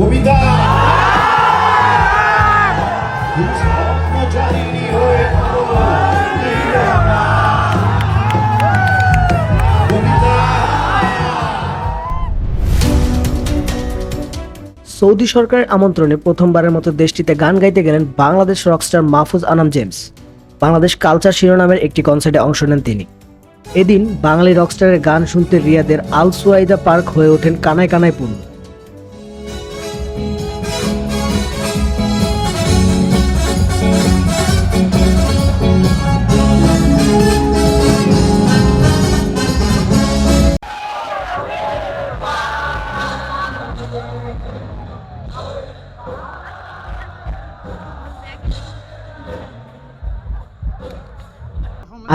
ভূমিকা স্বপ্নচারিণী হয়ে সৌদি সরকারের আমন্ত্রণে প্রথমবারের মতো দেশটিতে গান গাইতে গেলেন Bangladesh Rockstar Mahfuz Anam James. Bangladesh culture শিরোনামের একটি কনসার্টে অংশ নেন তিনি। এদিন বাঙালি রকস্টারের গান শুনতে রিয়াদের আল সুয়াইদা পার্ক হয়ে ওঠেন কানায় কানায় পূর্ণ।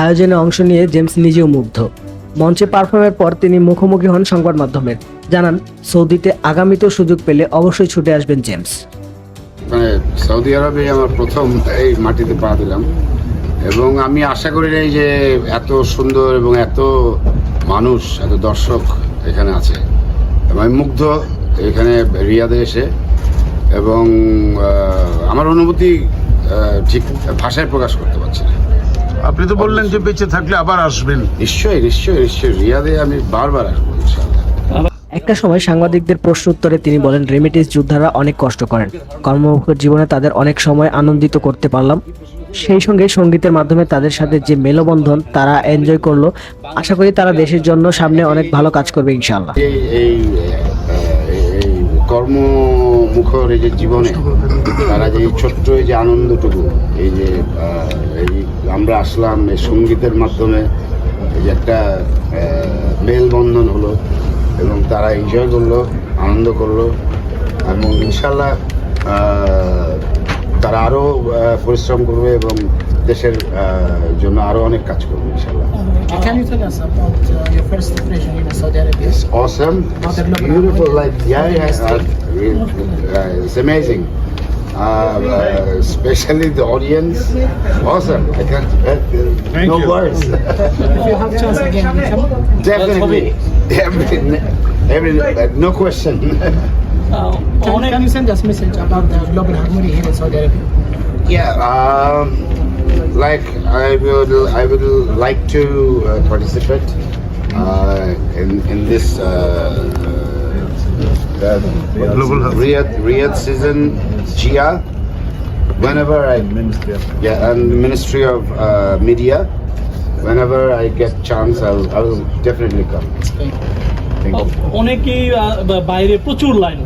আয়োজনে অংশ নিয়ে জেমস নিজেও মুগ্ধ। মঞ্চে পারফর্মের পর তিনি মুখোমুখি হন সংবাদ মাধ্যমের, জানান সৌদিতে আগামীতেও সুযোগ পেলে অবশ্যই ছুটে আসবেন জেমস। মানে সৌদি আরবে আমার প্রথম এই মাটিতে পা দিলাম এবং আমি আশা করি নাই যে এত সুন্দর এবং এত মানুষ, এত দর্শক এখানে আছে। আমি মুগ্ধ এখানে রিয়াদে এসে, এবং আমার অনুভূতি ঠিক ভাষায় প্রকাশ করতে পারছি না। আপনি তো বললেন যে বেঁচে থাকলে আবার আসবেন। নিশ্চয়ই নিশ্চয়ই নিশ্চয়ই রিয়াদে আমি বারবার আসবো ইনশাআল্লাহ। একটা সময় সাংবাদিকদের প্রশ্ন উত্তরে তিনি বলেন, রেমিটেন্স যোদ্ধারা অনেক কষ্ট করেন, কর্মমুখর জীবনে তাদের অনেক সময় আনন্দিত করতে পারলাম, সেই সঙ্গে সঙ্গীতের মাধ্যমে তাদের সাথে যে মেলবন্ধন তারা এনজয় করলো। আশা করি তারা দেশের জন্য সামনে অনেক ভালো কাজ করবে ইনশাআল্লাহ। এই কর্মমুখর এই যে জীবনে তারা যে ছোট্ট এই যে আনন্দটুকু, এই যে এই আমরা আসলাম এই সঙ্গীতের মাধ্যমে, এই যে একটা মেলবন্ধন হলো এবং তারা এনজয় করলো, আনন্দ করলো, এবং ইনশাল্লাহ তারা আরও পরিশ্রম করবে এবং দেশের জন্য আরও অনেক কাজ করবে ইনশাল্লাহ। Can you tell us about your first impression in Saudi Arabia? It's awesome. It's beautiful. Like it's amazing. Especially the audience. Awesome. I can't. No words. If you have chance again, you come. Definitely. No question. Can you send us message about the global harmony here in Saudi Arabia? Yeah. Like I would like to participate in this Riyadh season Gia whenever and Ministry of Media, whenever I get chance I will definitely come. Thank you. অনেকেই বাইরে প্রচুর line,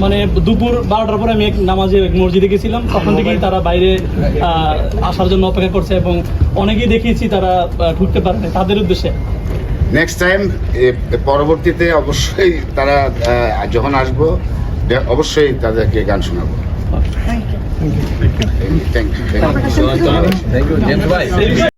মানে দুপুর 12টার পরে আমি এক নামাজে এক মসজিদে গেছিলাম, তখন থেকেই তারা বাইরে আসার জন্য অপেক্ষা করছে এবং অনেকেই দেখিয়েছি তারা ঢুকতে পারে না। তাদের উদ্দেশ্যে নেক্সট টাইম পরবর্তীতে অবশ্যই তারা যখন আসবো অবশ্যই তাদেরকে গান শোনাবো। Thank you.